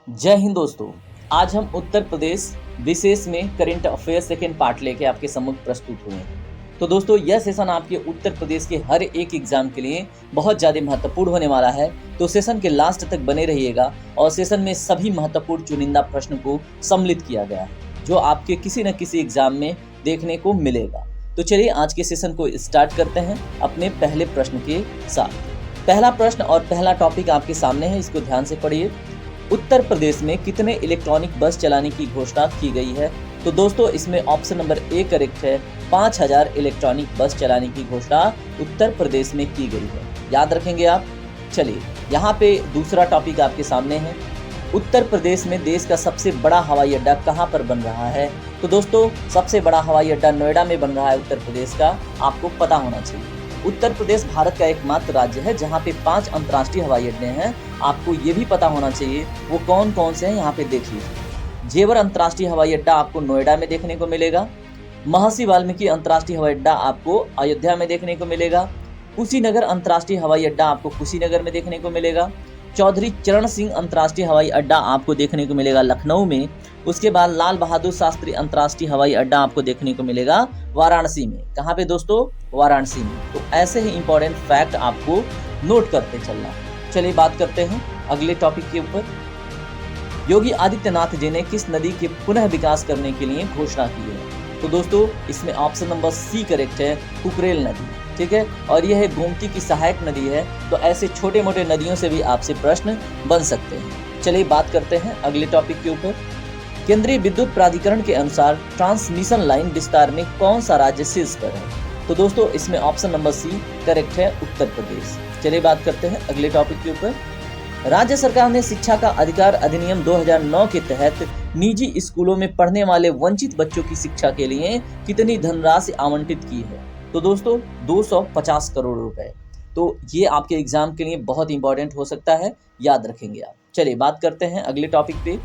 जय हिंद दोस्तों। आज हम उत्तर प्रदेश विशेष में करंट अफेयर सेकेंड पार्ट लेके आपके सम्मुख प्रस्तुत हुए हैं। तो दोस्तों यह सेशन आपके उत्तर प्रदेश के हर एक एग्जाम के लिए बहुत ज़्यादा महत्वपूर्ण होने वाला है। तो सेशन के लास्ट तक बने रहिएगा और सेशन में सभी महत्वपूर्ण चुनिंदा प्रश्न को सम्मिलित किया गया है जो आपके किसी न किसी एग्जाम में देखने को मिलेगा। तो चलिए आज के सेशन को स्टार्ट करते हैं अपने पहले प्रश्न के साथ। पहला प्रश्न और पहला टॉपिक आपके सामने है, इसको ध्यान से पढ़िए। उत्तर प्रदेश में कितने इलेक्ट्रॉनिक बस चलाने की घोषणा की गई है? तो दोस्तों इसमें ऑप्शन नंबर ए करेक्ट है। 5000 इलेक्ट्रॉनिक बस चलाने की घोषणा उत्तर प्रदेश में की गई है, याद रखेंगे आप। चलिए यहाँ पे दूसरा टॉपिक आपके सामने है। उत्तर प्रदेश में देश का सबसे बड़ा हवाई अड्डा कहाँ पर बन रहा है? तो दोस्तों सबसे बड़ा हवाई अड्डा नोएडा में बन रहा है उत्तर प्रदेश का, आपको पता होना चाहिए। उत्तर प्रदेश भारत का एकमात्र राज्य है जहाँ पे 5 अंतर्राष्ट्रीय हवाई अड्डे हैं। आपको ये भी पता होना चाहिए वो कौन कौन से हैं, यहाँ पे देख लीजिए। जेवर अंतर्राष्ट्रीय हवाई अड्डा आपको नोएडा में देखने को मिलेगा। महर्षि वाल्मीकि अंतर्राष्ट्रीय हवाई अड्डा आपको अयोध्या में देखने को मिलेगा। कुशीनगर अंतर्राष्ट्रीय हवाई अड्डा आपको कुशीनगर में देखने को मिलेगा। चौधरी चरण सिंह अंतर्राष्ट्रीय हवाई अड्डा आपको देखने को मिलेगा लखनऊ में। उसके बाद लाल बहादुर शास्त्री अंतर्राष्ट्रीय हवाई अड्डा आपको देखने को मिलेगा वाराणसी में। कहाँ पे दोस्तों? वाराणसी में। तो ऐसे ही इंपॉर्टेंट फैक्ट आपको नोट करते चलना। चलिए बात करते हैं अगले टॉपिक के ऊपर। योगी आदित्यनाथ जी ने किस नदी के पुनः विकास करने के लिए घोषणा की है? तो दोस्तों इसमें ऑप्शन नंबर सी करेक्ट है, कुकरेल नदी। ठीक है, और यह गोमती की सहायक नदी है। तो ऐसे छोटे मोटे नदियों से भी आपसे प्रश्न बन सकते हैं। चलिए बात करते हैं अगले टॉपिक के ऊपर। केंद्रीय विद्युत प्राधिकरण के अनुसार ट्रांसमिशन लाइन विस्तार में कौन सा राज्य शीर्ष पर है? तो दोस्तों इसमें ऑप्शन नंबर सी करेक्ट है, उत्तर प्रदेश। चलिए बात करते हैं अगले टॉपिक के ऊपर। राज्य सरकार ने शिक्षा का अधिकार अधिनियम 2009 के तहत निजी स्कूलों में पढ़ने वाले वंचित बच्चों की शिक्षा के लिए कितनी धनराशि आवंटित की है? तो दोस्तों 250 करोड़ रुपए। तो ये आपके एग्जाम के लिए बहुत इंपॉर्टेंट हो सकता है, याद रखेंगे आप। चलिए बात करते हैं अगले टॉपिक पे।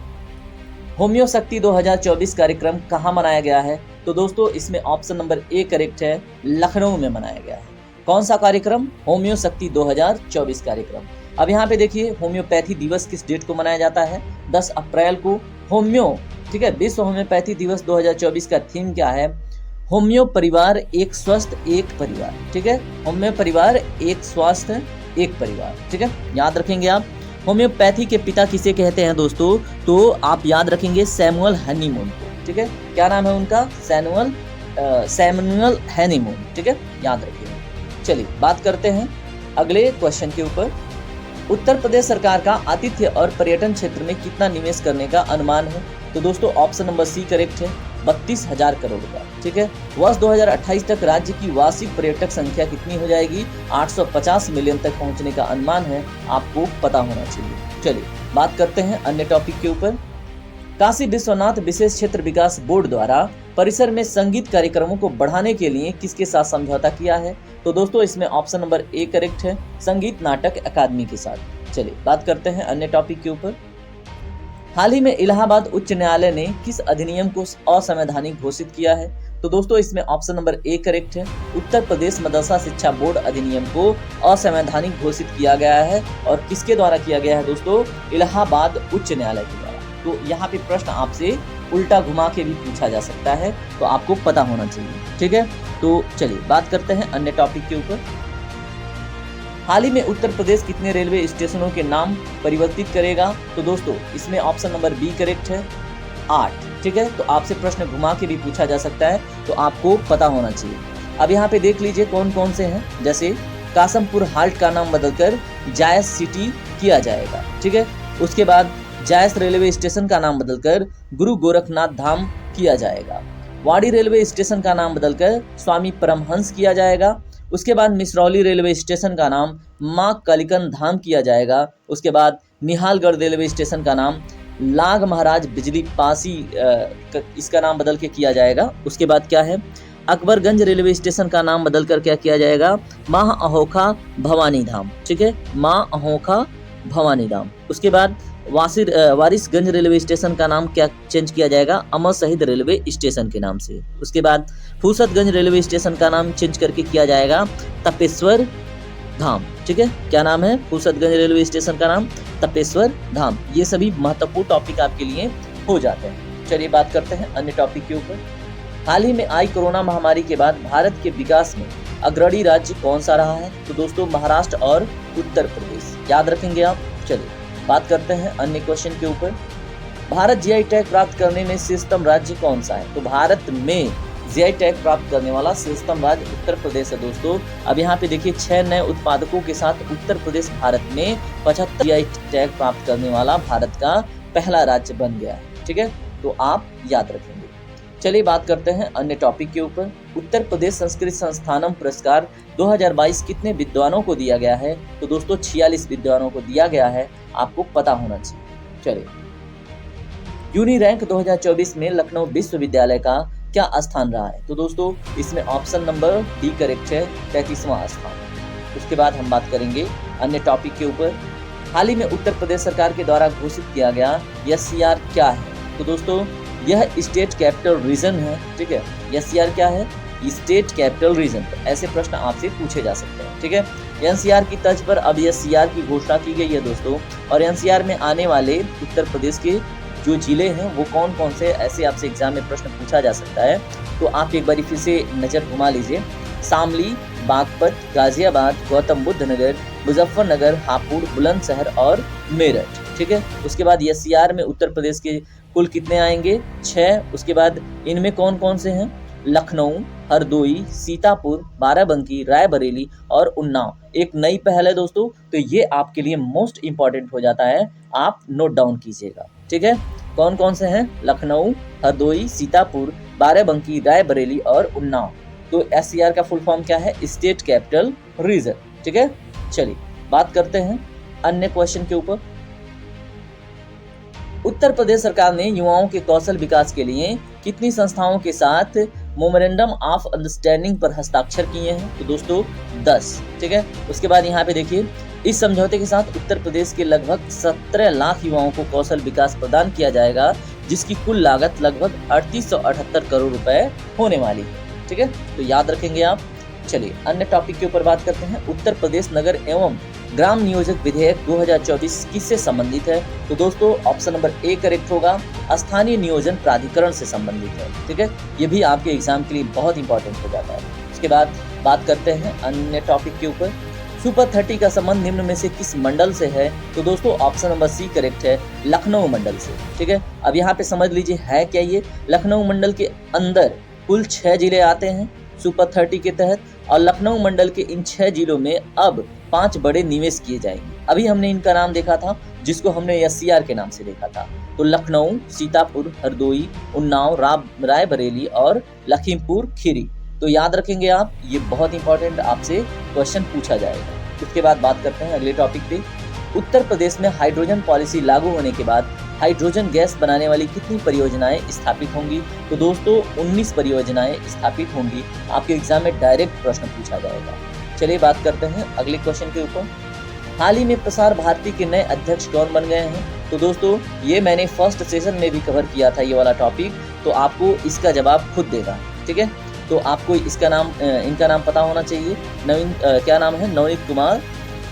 होम्यो शक्ति 2024 कार्यक्रम कहाँ मनाया गया है? तो दोस्तों इसमें ऑप्शन नंबर ए करेक्ट है, लखनऊ में मनाया गया है। कौन सा कार्यक्रम? होम्यो शक्ति 2024 कार्यक्रम। अब यहाँ पे देखिए होम्योपैथी दिवस किस डेट को मनाया जाता है? 10 अप्रैल को। होम्यो, ठीक है, विश्व होम्योपैथी दिवस 2024 का थीम क्या है? होम्यो परिवार एक स्वस्थ एक परिवार। ठीक है, होम्यो परिवार एक स्वस्थ एक परिवार। ठीक है, याद रखेंगे आप। होम्योपैथी के पिता किसे कहते हैं दोस्तों? तो आप याद रखेंगे सैमुअल हनीमून को। ठीक है, क्या नाम है उनका? Samuel honeymoon. ठीक है, याद रखिए। चलिए बात करते हैं अगले क्वेश्चन के ऊपर। उत्तर प्रदेश सरकार का आतिथ्य और पर्यटन क्षेत्र में कितना निवेश करने का अनुमान है? तो दोस्तों ऑप्शन नंबर सी करेक्ट है, 32,000 करोड़ का। ठीक है, वर्ष 2028 तक राज्य की वार्षिक पर्यटक संख्या कितनी हो जाएगी? 850 मिलियन तक पहुंचने का अनुमान है, आपको पता होना चाहिए। चलिए बात करते हैं अन्य टॉपिक के ऊपर। काशी विश्वनाथ विशेष क्षेत्र विकास बोर्ड द्वारा परिसर में संगीत कार्यक्रमों को बढ़ाने के लिए किसके साथ समझौता किया है? तो दोस्तों इसमें ऑप्शन नंबर ए करेक्ट है, संगीत नाटक अकादमी के साथ। चलिए बात करते हैं अन्य टॉपिक के ऊपर। हाल ही में इलाहाबाद उच्च न्यायालय ने किस अधिनियम को असंवैधानिक घोषित किया है? तो दोस्तों इसमें ऑप्शन नंबर ए करेक्ट है, उत्तर प्रदेश मदरसा शिक्षा बोर्ड अधिनियम को असंवैधानिक घोषित किया गया है। और किसके द्वारा किया गया है दोस्तों? इलाहाबाद उच्च न्यायालय के द्वारा। तो यहाँ पे प्रश्न आपसे उल्टा घुमा के भी पूछा जा सकता है, तो आपको पता होना चाहिए। ठीक है, तो चलिए बात करते हैं अन्य टॉपिक के ऊपर। हाल ही में उत्तर प्रदेश कितने रेलवे स्टेशनों के नाम परिवर्तित करेगा? तो दोस्तों इसमें ऑप्शन नंबर बी करेक्ट है, 8। ठीक है, तो आपसे प्रश्न घुमा के भी पूछा जा सकता है, तो आपको पता होना चाहिए। अब यहाँ पे देख लीजिए कौन कौन से हैं। जैसे कासमपुर हाल्ट का नाम बदलकर जायस सिटी किया जाएगा। ठीक है, उसके बाद जायस रेलवे स्टेशन का नाम बदलकर गुरु गोरखनाथ धाम किया जाएगा। वाड़ी रेलवे स्टेशन का नाम बदलकर स्वामी परमहंस किया जाएगा। उसके बाद मिसरौली रेलवे स्टेशन का नाम मां कालिकन धाम किया जाएगा। उसके बाद निहालगढ़ रेलवे स्टेशन का नाम लाग महाराज बिजली पासी इसका नाम बदल के किया जाएगा। उसके बाद क्या है? अकबरगंज रेलवे स्टेशन का नाम बदलकर क्या किया जाएगा? मां अहोखा भवानी धाम। ठीक है, मां अहोखा भवानी धाम। उसके बाद वारिसगंज रेलवे स्टेशन का नाम क्या चेंज किया जाएगा? अमर शहीद रेलवे स्टेशन के नाम से। उसके बाद फुर्सतगंज रेलवे स्टेशन का नाम चेंज करके किया जाएगा तपेश्वर धाम। ठीक है, क्या नाम है फुर्सतगंज रेलवे स्टेशन का नाम? तपेश्वर धाम। ये सभी महत्वपूर्ण टॉपिक आपके लिए हो जाते हैं। चलिए बात करते हैं अन्य टॉपिक के ऊपर। हाल ही में आई कोरोना महामारी के बाद भारत के विकास में अग्रणी राज्य कौन सा रहा है? तो दोस्तों महाराष्ट्र और उत्तर प्रदेश, याद रखेंगे आप। चलिए बात करते हैं अन्य क्वेश्चन के ऊपर। भारत जीआई टैग प्राप्त करने में शीर्षतम राज्य कौन सा है? तो भारत में जीआई टैग प्राप्त करने वाला शीर्षतम राज्य उत्तर प्रदेश है दोस्तों। अब यहाँ पे देखिए 6 नए उत्पादकों के साथ उत्तर प्रदेश भारत में 75 जीआई टैग प्राप्त करने वाला भारत का पहला राज्य बन गया है। ठीक है, तो आप याद रखेंगे। चलिए बात करते हैं अन्य टॉपिक के ऊपर। उत्तर प्रदेश संस्कृत संस्थानम पुरस्कार 2022 कितने विद्वानों को दिया गया है? तो दोस्तों 46 विद्वानों को दिया गया है, आपको पता होना चाहिए। चलिए, यूनी रैंक 2024 में लखनऊ विश्वविद्यालय का क्या स्थान रहा है? तो दोस्तों इसमें ऑप्शन नंबर डी करेक्ट है, 33वां स्थान। उसके बाद हम बात करेंगे अन्य टॉपिक के ऊपर। हाल ही में उत्तर प्रदेश सरकार के द्वारा घोषित किया गया SCR क्या है? तो दोस्तों यह स्टेट कैपिटल रीजन है। ठीक है, SCR क्या है? State capital region. ऐसे प्रश्न आपसे पूछे जा सकते हैं। ठीक है, NCR की तर्ज पर अब SCR की घोषणा की गई है दोस्तों। और NCR में आने वाले उत्तर प्रदेश के जो जिले हैं वो कौन कौन से, ऐसे आपसे एग्जाम में प्रश्न पूछा जा सकता है। तो आप एक बार फिर से नजर घुमा लीजिए। शामली, बागपत, गाजियाबाद, गौतम बुद्ध नगर, मुजफ्फरनगर, हापुड़, बुलंदशहर और मेरठ। ठीक है, उसके बाद SCR में उत्तर प्रदेश के कुल कितने आएंगे? 6। उसके बाद इनमें कौन कौन से हैं? लखनऊ, हरदोई, सीतापुर, बाराबंकी, रायबरेली और उन्नाव। एक नई पहल है दोस्तों, तो ये आपके लिए मोस्ट इंपॉर्टेंट हो जाता है, आप नोट डाउन कीजिएगा। ठीक है, कौन कौन से हैं? लखनऊ, हरदोई, सीतापुर, बाराबंकी, रायबरेली और उन्नाव। तो SCR का फुल फॉर्म क्या है? State capital region. ठीक है, चलिए बात करते हैं अन्य क्वेश्चन के ऊपर। उत्तर प्रदेश सरकार ने युवाओं के कौशल विकास के लिए कितनी संस्थाओं के साथ मेमोरेंडम ऑफ अंडरस्टैंडिंग पर हस्ताक्षर किए हैं? तो दोस्तों 10। ठीक है, उसके बाद यहाँ पे देखिए, इस समझौते के साथ उत्तर प्रदेश के लगभग 17 लाख युवाओं को कौशल विकास प्रदान किया जाएगा, जिसकी कुल लागत लगभग 3878 करोड़ रुपए होने वाली है। ठीक है, तो याद रखेंगे आप। चलिए अन्य टॉपिक के ऊपर बात करते हैं। उत्तर प्रदेश नगर एवं ग्राम नियोजक विधेयक 2024 किससे संबंधित है? तो दोस्तों ऑप्शन नंबर ए करेक्ट होगा, स्थानीय नियोजन प्राधिकरण से संबंधित है। ठीक है, ये भी आपके एग्जाम के लिए बहुत इंपॉर्टेंट हो जाता है। उसके बाद बात करते हैं अन्य टॉपिक के ऊपर। सुपर 30 का संबंध निम्न में से किस मंडल से है? तो दोस्तों ऑप्शन नंबर सी करेक्ट है, लखनऊ मंडल से। ठीक है, अब यहाँ पे समझ लीजिए है क्या ये। लखनऊ मंडल के अंदर कुल 6 जिले आते हैं सुपर 30 के तहत, और लखनऊ मंडल के इन 6 जिलों में अब 5 बड़े निवेश किए जाएंगे। अभी हमने इनका नाम देखा था, जिसको हमने SCR के नाम से देखा था। तो लखनऊ, सीतापुर, हरदोई, उन्नाव, रायबरेली और लखीमपुर खीरी। तो याद रखेंगे आप, ये बहुत इंपॉर्टेंट आपसे क्वेश्चन पूछा जाएगा। उसके बाद बात करते हैं अगले टॉपिक पे। उत्तर प्रदेश में हाइड्रोजन पॉलिसी लागू होने के बाद हाइड्रोजन गैस बनाने वाली कितनी परियोजनाएं स्थापित होंगी? तो दोस्तों 19 परियोजनाएं स्थापित होंगी। आपके एग्जाम में डायरेक्ट प्रश्न पूछा जाएगा। चलिए बात करते हैं अगले क्वेश्चन के ऊपर। हाल ही में प्रसार भारती के नए अध्यक्ष कौन बन गए हैं? तो दोस्तों ये मैंने फर्स्ट सेशन में भी कवर किया था ये वाला टॉपिक, तो आपको इसका जवाब खुद देगा। ठीक है, तो आपको इसका नाम इनका नाम पता होना चाहिए। क्या नाम है? नवनीत कुमार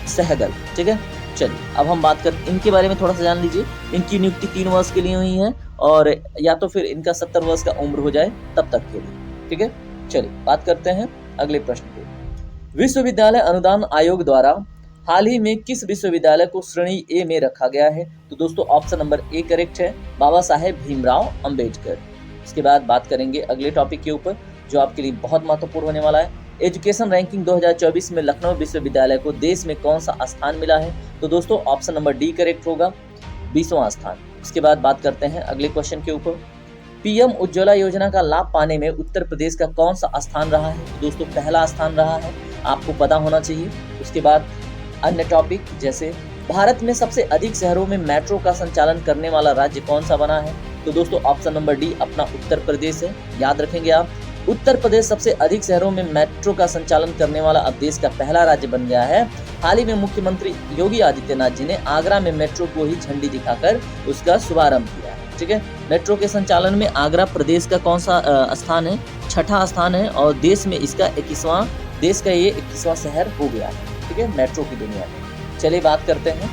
सहगल। ठीक है, चलिए अब हम बात कर इनके बारे में थोड़ा सा जान लीजिए। इनकी नियुक्ति 3 वर्ष के लिए हुई है, और या तो फिर इनका 70 वर्ष का उम्र हो जाए तब तक के लिए। ठीक है, चलिए बात करते हैं अगले प्रश्न पे। विश्वविद्यालय अनुदान आयोग द्वारा हाल ही में किस विश्वविद्यालय को श्रेणी ए में रखा गया है? तो दोस्तों ऑप्शन नंबर ए करेक्ट है, बाबा साहेब भीमराव अंबेडकर। इसके बाद बात करेंगे अगले टॉपिक के ऊपर, जो आपके लिए बहुत महत्वपूर्ण होने वाला है। एजुकेशन रैंकिंग 2024 में लखनऊ विश्वविद्यालय को देश में कौन सा स्थान मिला है? तो दोस्तों ऑप्शन नंबर डी करेक्ट होगा, 20वां स्थान। इसके बाद बात करते हैं अगले क्वेश्चन के ऊपर। पीएम उज्ज्वला योजना का लाभ पाने में उत्तर प्रदेश का कौन सा स्थान रहा है? तो दोस्तों पहला स्थान रहा है, आपको पता होना चाहिए। उसके बाद अन्य टॉपिक, जैसे भारत में सबसे अधिक शहरों में मेट्रो का संचालन करने वाला राज्य कौन सा बना है? तो दोस्तों ऑप्शन नंबर डी अपना उत्तर प्रदेश है, याद रखेंगे आप। उत्तर प्रदेश सबसे अधिक शहरों में मेट्रो का संचालन करने वाला अब देश का पहला राज्य बन गया है। हाल ही में मुख्यमंत्री योगी आदित्यनाथ जी ने आगरा में मेट्रो को ही झंडी दिखाकर उसका शुभारंभ किया है। ठीक है, मेट्रो के संचालन में आगरा प्रदेश का कौन सा स्थान है? 6ठा स्थान है, और देश में इसका 21वां शहर हो गया है। ठीक है, मेट्रो की दुनिया में। चलिए बात करते हैं,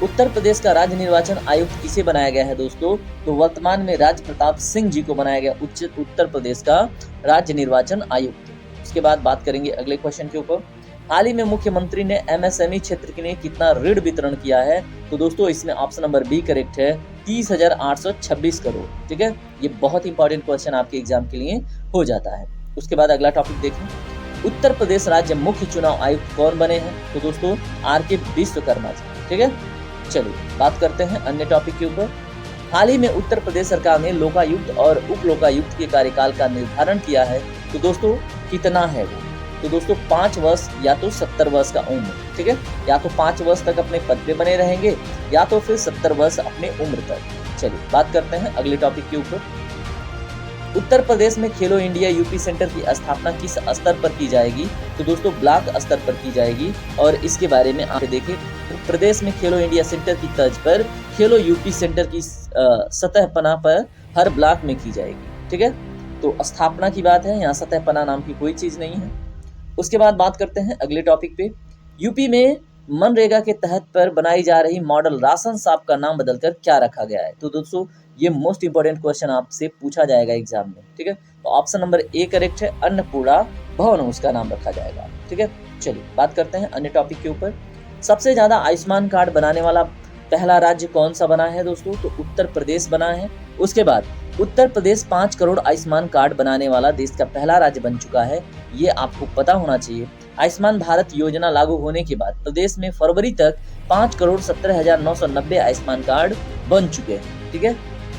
उत्तर प्रदेश का राज्य निर्वाचन आयुक्त किसे बनाया गया है दोस्तों? तो वर्तमान में राज प्रताप सिंह जी को बनाया गया उत्तर प्रदेश का राज्य निर्वाचन आयुक्त। उसके बाद बात करेंगे अगले क्वेश्चन के ऊपर, हाल ही में मुख्यमंत्री ने एमएसएमई क्षेत्र के लिए कितना ऋण वितरण किया है? तो दोस्तों इसमें ऑप्शन नंबर बी करेक्ट है, 30,826 करोड़। ठीक है, ये बहुत इंपॉर्टेंट क्वेश्चन आपके एग्जाम के लिए हो जाता है। उसके बाद अगला टॉपिक देखें, उत्तर प्रदेश राज्य मुख्य चुनाव आयुक्त कौन बने हैं? तो दोस्तों आर.के. विश्वकर्मा जी। ठीक है, चलिए बात करते हैं अन्य टॉपिक के ऊपर। हाल ही में उत्तर प्रदेश सरकार ने लोकायुक्त और उप लोकायुक्त के कार्यकाल का निर्धारण किया है, तो दोस्तों कितना है वो? तो दोस्तों 5 वर्ष या तो 70 वर्ष का उम्र। ठीक है, या तो 5 वर्ष तक अपने पद पे बने रहेंगे या तो फिर 70 वर्ष अपने उम्र तक। चलिए बात करते हैं अगले टॉपिक के ऊपर, उत्तर प्रदेश में खेलो इंडिया यूपी सेंटर की स्थापना किस स्तर पर की जाएगी? तो दोस्तों ब्लॉक स्तर पर की जाएगी, और इसके बारे में आप देखें, प्रदेश में खेलो इंडिया सेंटर की तर्ज पर खेलो यूपी सेंटर की सतह पना पर हर ब्लॉक में की जाएगी। ठीक है, तो स्थापना की बात है, यहाँ सतह पना नाम की कोई चीज नहीं है। उसके बाद बात करते हैं अगले टॉपिक पे, यूपी में मनरेगा के तहत पर बनाई जा रही मॉडल राशन शॉप का नाम बदलकर क्या रखा गया है? तो दोस्तों ये मोस्ट इंपोर्टेंट क्वेश्चन आपसे पूछा जाएगा एग्जाम में। ठीक है, तो ऑप्शन नंबर ए करेक्ट है, अन्नपूर्णा भवन उसका नाम रखा जाएगा। ठीक है, चलिए बात करते हैं अन्य टॉपिक के ऊपर, सबसे ज्यादा आयुष्मान कार्ड बनाने वाला पहला राज्य कौन सा बना है दोस्तों? तो उत्तर प्रदेश बना है। उसके बाद उत्तर प्रदेश 5 करोड़ आयुष्मान कार्ड बनाने वाला देश का पहला राज्य बन चुका है, ये आपको पता होना चाहिए। आयुष्मान भारत योजना लागू होने के बाद प्रदेश में फरवरी तक 5,17,990 आयुष्मान कार्ड बन चुके हैं। ठीक है,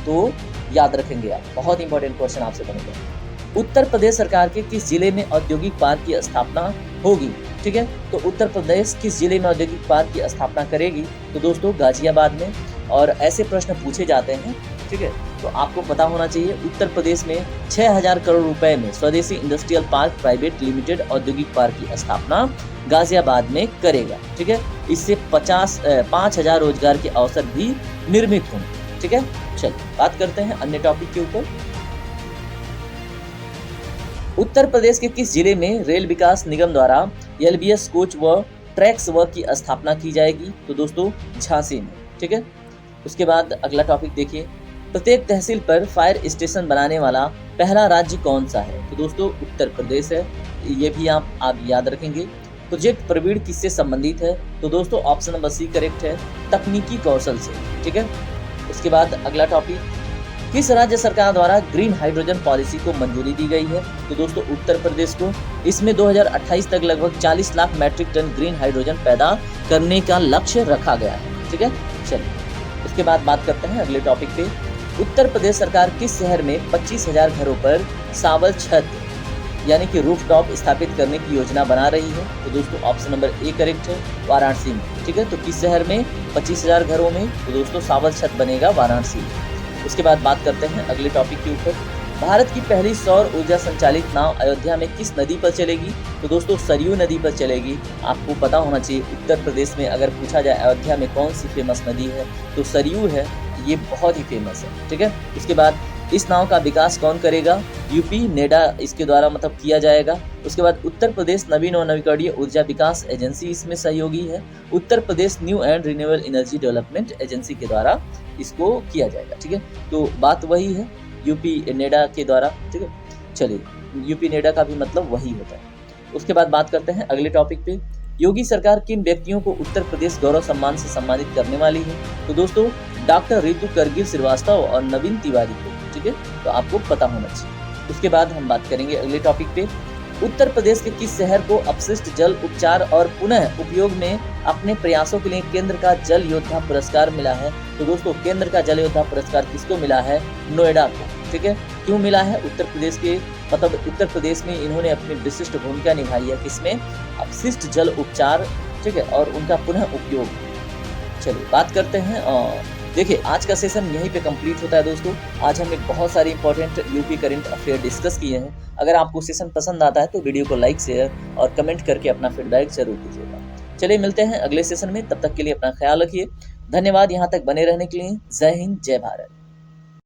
तो याद रखेंगे आप, बहुत इंपॉर्टेंट क्वेश्चन आपसे बनेगा। उत्तर प्रदेश सरकार के किस जिले में औद्योगिक पार्क की स्थापना होगी? ठीक है, तो उत्तर प्रदेश किस जिले में औद्योगिक पार्क की स्थापना करेगी? तो दोस्तों गाजियाबाद में, और ऐसे प्रश्न पूछे जाते हैं। ठीक है, तो आपको पता होना चाहिए उत्तर प्रदेश में 6,000 करोड़ रुपए में स्वदेशी इंडस्ट्रियल पार्क प्राइवेट लिमिटेड औद्योगिक पार्क की स्थापना गाजियाबाद में करेगा। ठीक है, इससे 5,000 रोजगार के अवसर भी निर्मित होंगे। ठीक है, चलिए बात करते हैं अन्य टॉपिक के ऊपर, उत्तर प्रदेश के किस जिले में रेल विकास निगम द्वारा एलबीएस कोच व ट्रैक्स वर्क की स्थापना की जाएगी? तो दोस्तों झांसी में। ठीक है, उसके बाद अगला टॉपिक देखिए, प्रत्येक तहसील पर फायर स्टेशन बनाने वाला पहला राज्य कौन सा है? तो दोस्तों उत्तर प्रदेश है, ये भी आप याद रखेंगे। प्रोजेक्ट प्रवीण किससे संबंधित है? तो दोस्तों ऑप्शन नंबर सी करेक्ट है, तकनीकी कौशल से। ठीक है, उसके बाद अगला टॉपिक, किस राज्य सरकार द्वारा ग्रीन हाइड्रोजन पॉलिसी को मंजूरी दी गई है? तो दोस्तों उत्तर प्रदेश को। इसमें 2028 तक लगभग 40 lakh metric tonne green hydrogen पैदा करने का लक्ष्य रखा गया है। ठीक है, चलिए उसके बाद बात करते हैं अगले टॉपिक पे, उत्तर प्रदेश सरकार किस शहर में 25,000 घरों पर सावल छत यानी कि रूफटॉप स्थापित करने की योजना बना रही है? तो दोस्तों ऑप्शन नंबर ए करेक्ट है, वाराणसी में। ठीक है, तो किस शहर में 25,000 घरों में? तो दोस्तों सावल छत बनेगा वाराणसी में। उसके बाद बात करते हैं अगले टॉपिक के ऊपर, भारत की पहली सौर ऊर्जा संचालित नाव अयोध्या में किस नदी पर चलेगी? तो दोस्तों सरयू नदी पर चलेगी। आपको पता होना चाहिए उत्तर प्रदेश में अगर पूछा जाए अयोध्या में कौन सी फेमस नदी है, तो सरयू है, ये बहुत ही फेमस है। ठीक है, उसके बाद इस नाव का विकास कौन करेगा? यूपी नेडा इसके द्वारा मतलब किया जाएगा। उसके बाद उत्तर प्रदेश नवीन और नवीकरणीय ऊर्जा विकास एजेंसी इसमें सहयोगी है। Uttar Pradesh new and renewable energy development agency के द्वारा इसको किया जाएगा। ठीक है, तो बात वही है यूपी नेडा के द्वारा। ठीक है, चलिए यूपी नेडा का भी मतलब वही होता है। उसके बाद बात करते हैं अगले टॉपिक पे, योगी सरकार किन व्यक्तियों को उत्तर प्रदेश गौरव सम्मान से सम्मानित करने वाली है? तो दोस्तों डॉक्टर रितु करगिल श्रीवास्तव और नवीन तिवारी को। ठीक है, तो आपको पता होना चाहिए। उसके बाद हम बात करेंगे अगले टॉपिक पे, उत्तर प्रदेश के किस शहर को अपशिष्ट जल उपचार और पुनः उपयोग में अपने प्रयासों के लिए केंद्र का जल योद्धा पुरस्कार मिला है? तो दोस्तों केंद्र का जल योद्धा पुरस्कार किसको मिला है? नोएडा को। ठीक है, क्यों मिला है? उत्तर प्रदेश के मतलब उत्तर प्रदेश में इन्होंने अपनी विशिष्ट भूमिका निभाई है, किसमें? अपशिष्ट जल उपचार। ठीक है, और उनका पुनः उपयोग। चलिए बात करते हैं, देखिए आज का सेशन यहीं पे कंप्लीट होता है दोस्तों। आज हमने बहुत सारे important UP current affair discuss किए हैं। अगर आपको सेशन पसंद आता है तो वीडियो को लाइक शेयर और कमेंट करके अपना फीडबैक जरूर दीजिएगा। चलिए मिलते हैं अगले सेशन में, तब तक के लिए अपना ख्याल रखिए। धन्यवाद यहाँ तक बने रहने के लिए। जय हिंद, जय भारत।